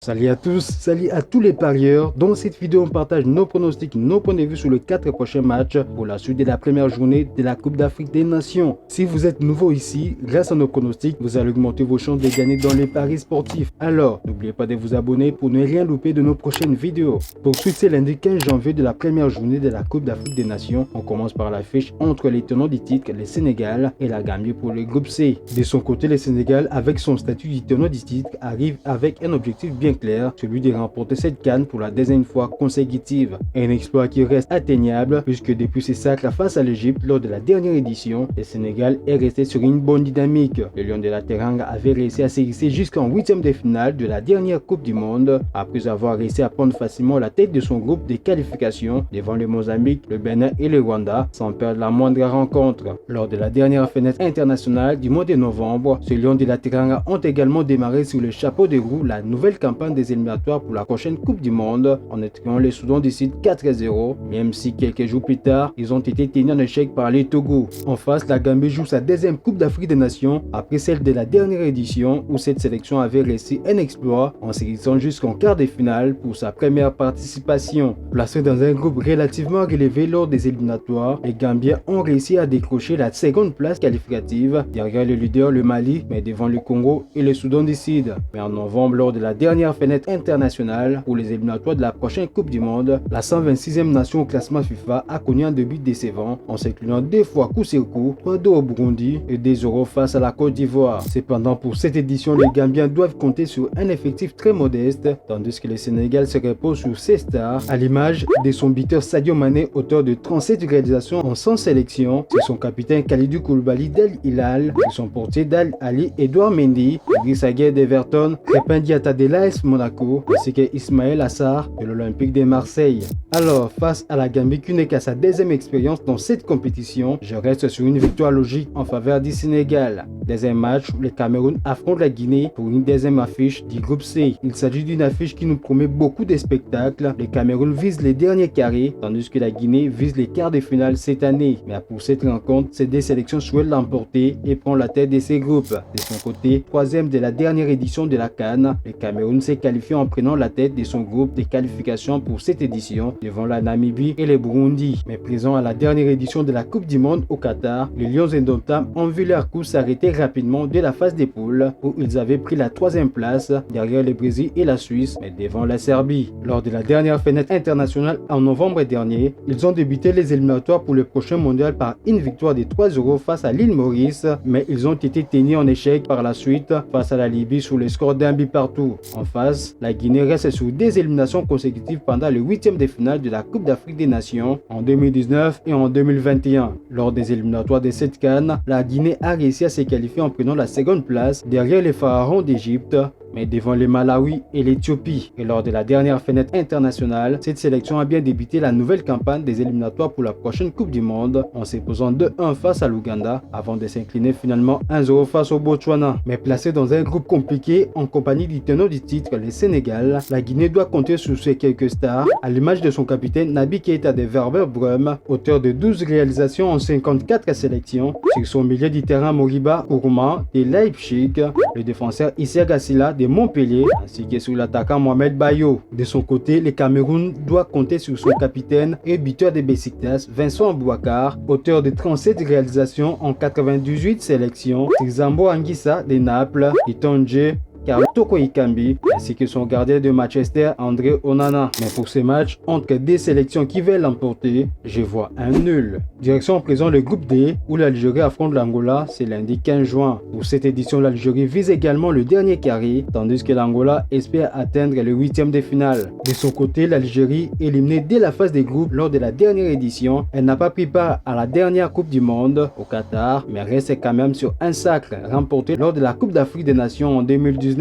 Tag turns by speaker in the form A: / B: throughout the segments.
A: Salut à tous, salut à tous les parieurs. Dans cette vidéo, on partage nos pronostics, nos points de vue sur les 4 prochains matchs pour la suite de la première journée de la Coupe d'Afrique des Nations. Si vous êtes nouveau ici, grâce à nos pronostics, vous allez augmenter vos chances de gagner dans les paris sportifs. Alors, n'oubliez pas de vous abonner pour ne rien louper de nos prochaines vidéos. Pour suite, c'est lundi 15 janvier de la première journée de la Coupe d'Afrique des Nations. On commence par l'affiche entre les tenants du titre, le Sénégal et la Gambie pour le groupe C. De son côté, le Sénégal, avec son statut de tenant du titre, arrive avec un objectif bien clair, celui de remporter cette CAN pour la deuxième fois consécutive. Un exploit qui reste atteignable puisque depuis ses sacres face à l'Égypte lors de la dernière édition, le Sénégal est resté sur une bonne dynamique. Le Lion de la Teranga avait réussi à s'érisser jusqu'en huitième de finale de la dernière Coupe du Monde après avoir réussi à prendre facilement la tête de son groupe de qualification devant le Mozambique, le Bénin et le Rwanda sans perdre la moindre rencontre. Lors de la dernière fenêtre internationale du mois de novembre, ce Lion de la Teranga ont également démarré sur le chapeau de roue la nouvelle campagne des éliminatoires pour la prochaine Coupe du Monde en étriant les Soudan du Sud 4-0, même si quelques jours plus tard, ils ont été tenus en échec par les Togo. En face, la Gambie joue sa deuxième Coupe d'Afrique des Nations après celle de la dernière édition où cette sélection avait réussi un exploit en s'érissant jusqu'en quart de finale pour sa première participation. Placés dans un groupe relativement relevé lors des éliminatoires, les Gambiens ont réussi à décrocher la seconde place qualificative derrière le leader le Mali, mais devant le Congo et le Soudan du Sud. Mais en novembre, lors de la dernière fenêtre internationale pour les éliminatoires de la prochaine Coupe du Monde, la 126e nation au classement FIFA a connu un début décevant en s'inclinant deux fois coup sur coup, 3-2 au Burundi et 2-0 face à la Côte d'Ivoire. Cependant, pour cette édition, les Gambiens doivent compter sur un effectif très modeste, tandis que le Sénégal se repose sur ses stars, à l'image de son buteur Sadio Mané, auteur de 37 réalisations en 100 sélections, c'est son capitaine Kalidou Koulibaly d'Al Hilal, c'est son portier d'Al Ali Edouard Mendy, Idrissa Gueye d'Everton, Crépin Diatta de l'AS Monaco, ainsi que Ismaël Assar de l'Olympique de Marseille. Alors, face à la Gambie qui n'est qu'à sa deuxième expérience dans cette compétition, je reste sur une victoire logique en faveur du Sénégal. Deuxième match, le Cameroun affronte la Guinée pour une deuxième affiche du groupe C. Il s'agit d'une affiche qui nous promet beaucoup de spectacles. Le Cameroun vise les derniers carrés, tandis que la Guinée vise les quarts de finale cette année. Mais pour cette rencontre, ces deux sélections souhaitent l'emporter et prendre la tête de ces groupes. De son côté, troisième de la dernière édition de la CAN, le Cameroun s'est qualifié en prenant la tête de son groupe de qualification pour cette édition devant la Namibie et le Burundi. Mais présent à la dernière édition de la Coupe du Monde au Qatar, les Lions indomptables ont vu leur coup s'arrêter rapidement dès la phase des poules où ils avaient pris la troisième place derrière le Brésil et la Suisse, mais devant la Serbie. Lors de la dernière fenêtre internationale en novembre dernier, ils ont débuté les éliminatoires pour le prochain mondial par une victoire de 3-0 face à l'île Maurice, mais ils ont été tenus en échec par la suite face à la Libye sur le score d'un but partout. En face, la Guinée reste sur des éliminations consécutives pendant le huitième de finale de la Coupe d'Afrique des Nations en 2019 et en 2021. Lors des éliminatoires de cette CAN, la Guinée a réussi à se qualifier en prenant la seconde place derrière les pharaons d'Égypte, mais devant le Malawi et l'Éthiopie. Et lors de la dernière fenêtre internationale, cette sélection a bien débuté la nouvelle campagne des éliminatoires pour la prochaine Coupe du Monde en s'imposant 2-1 face à l'Ouganda avant de s'incliner finalement 1-0 face au Botswana. Mais placé dans un groupe compliqué en compagnie du tenant du titre, le Sénégal, la Guinée doit compter sur ses quelques stars, à l'image de son capitaine Naby Keita de Werder Brême, auteur de 12 réalisations en 54 sélections, sur son milieu du terrain Moriba Kourouma de Leipzig, le défenseur Issa Gassila de Montpellier, ainsi que sur l'attaquant Mohamed Bayo. De son côté, le Cameroun doit compter sur son capitaine et buteur de Besiktas, Vincent Bouakar, auteur de 37 réalisations en 98 sélections, sur Zambo Anguissa de Naples, et Tonje Carl Toko Ikambi, ainsi que son gardien de Manchester, André Onana. Mais pour ce match, entre deux sélections qui veulent l'emporter, je vois un nul. Direction à présent le groupe D, où l'Algérie affronte l'Angola, c'est lundi 15 juin. Pour cette édition, l'Algérie vise également le dernier carré, tandis que l'Angola espère atteindre le huitième de finale. De son côté, l'Algérie, éliminée dès la phase des groupes lors de la dernière édition, elle n'a pas pris part à la dernière Coupe du Monde au Qatar, mais reste quand même sur un sacre remporté lors de la Coupe d'Afrique des Nations en 2019.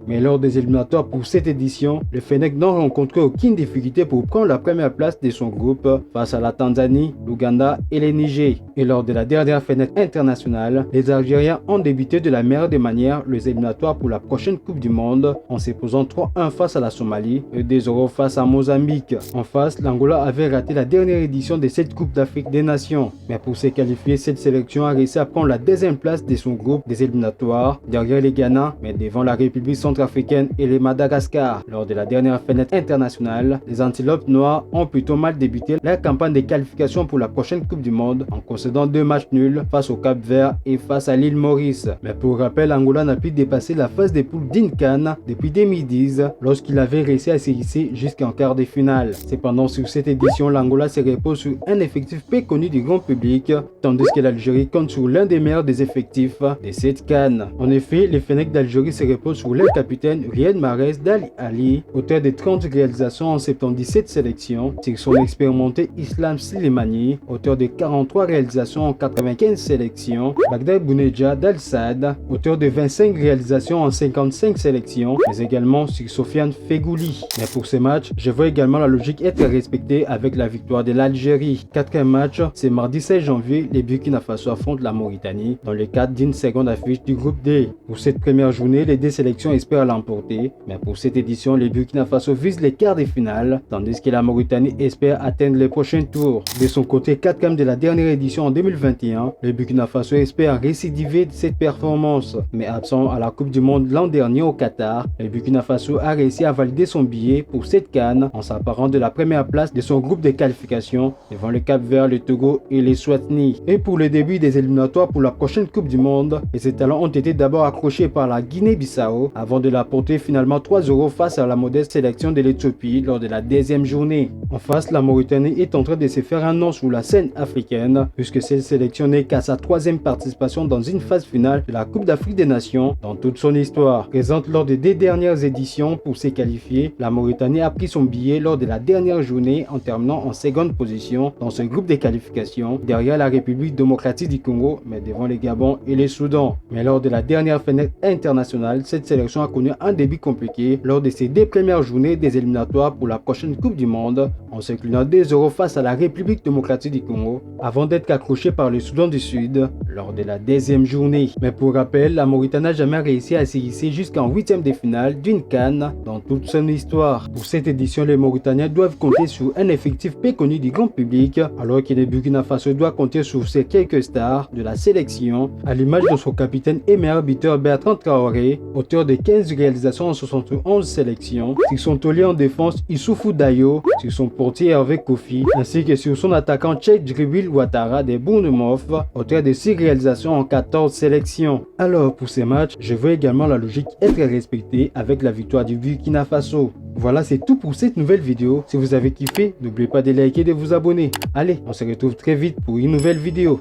A: Mais lors des éliminatoires pour cette édition, le Fennec n'a rencontré aucune difficulté pour prendre la première place de son groupe face à la Tanzanie, l'Ouganda et le Niger. Et lors de la dernière fenêtre internationale, les Algériens ont débuté de la meilleure des manières les éliminatoires pour la prochaine Coupe du Monde en s'imposant 3-1 face à la Somalie et 2-0 face à Mozambique. En face, l'Angola avait raté la dernière édition de cette Coupe d'Afrique des Nations. Mais pour se qualifier, cette sélection a réussi à prendre la deuxième place de son groupe des éliminatoires derrière les Ghana, mais devant la République centrafricaine et le Madagascar. Lors de la dernière fenêtre internationale, les Antilopes noires ont plutôt mal débuté leur campagne de qualification pour la prochaine Coupe du Monde en concédant 2 matchs nuls face au Cap-Vert et face à l'île Maurice. Mais pour rappel, Angola n'a pu dépasser la phase des poules d'Incan depuis 2010 lorsqu'il avait réussi à s'hisser jusqu'en quart de finale. Cependant, sur cette édition, l'Angola se repose sur un effectif peu connu du grand public, tandis que l'Algérie compte sur l'un des meilleurs des effectifs de cette CAN. En effet, les Fennecs d'Algérie se reposent sur leur capitaine Riyad Mahrez Dali Ali, auteur de 30 réalisations en 77 sélections, sur son expérimenté Islam Slimani, auteur de 43 réalisations en 95 sélections, Bagdad Bounedjah Dal Saad, auteur de 25 réalisations en 55 sélections, mais également sur Sofiane Fegouli. Mais pour ces matchs, je vois également la logique être respectée avec la victoire de l'Algérie. Quatrième match, c'est mardi 16 janvier, les Burkina Faso affrontent la Mauritanie dans le cadre d'une seconde affiche du groupe D. Pour cette première journée, les deux sélections espèrent l'emporter, mais pour cette édition, les Burkina Faso visent les quarts de finale, tandis que la Mauritanie espère atteindre les prochains tours. De son côté, quatrième de la dernière édition en 2021, le Burkina Faso espère récidiver de cette performance, mais absent à la Coupe du Monde l'an dernier au Qatar, le Burkina Faso a réussi à valider son billet pour cette CAN en s'emparant de la première place de son groupe de qualification devant le Cap-Vert, le Togo et les Swatini. Et pour le début des éliminatoires pour la prochaine Coupe du Monde, les talents ont été d'abord accrochés par la Guinée-Bissau avant de la porter finalement 3-0 face à la modeste sélection de l'Éthiopie lors de la deuxième journée. En face, la Mauritanie est en train de se faire un nom sur la scène africaine puisque cette sélection n'est qu'à sa troisième participation dans une phase finale de la Coupe d'Afrique des Nations dans toute son histoire. Présente lors des 2 dernières éditions pour se qualifier, la Mauritanie a pris son billet lors de la dernière journée en terminant en seconde position dans ce groupe de qualification derrière la République démocratique du Congo mais devant les Gabon et les Soudan. Mais lors de la dernière fenêtre internationale, cette sélection a connu un début compliqué lors de ses 2 premières journées des éliminatoires pour la prochaine Coupe du Monde en s'inclinant 2-0 face à la République démocratique du Congo avant d'être accroché par le Soudan du Sud lors de la deuxième journée. Mais pour rappel, la Mauritanie n'a jamais réussi à s'y hisser jusqu'en 8e de finale d'une CAN dans toute son histoire. Pour cette édition, les Mauritaniens doivent compter sur un effectif peu connu du grand public, alors que le Burkina Faso doit compter sur ses quelques stars de la sélection, à l'image de son capitaine et meilleur buteur Bertrand Traoré, auteur de 15 réalisations en 71 sélections, sur son taulier en défense Issoufou Dayo, sur son portier Hervé Kofi, ainsi que sur son attaquant Tchèque Djibril Ouattara de Bournemouth, auteur de 6 réalisations en 14 sélections. Alors pour ces matchs, je veux également la logique être respectée avec la victoire du Burkina Faso. Voilà, c'est tout pour cette nouvelle vidéo. Si vous avez kiffé, n'oubliez pas de liker et de vous abonner. Allez, on se retrouve très vite pour une nouvelle vidéo.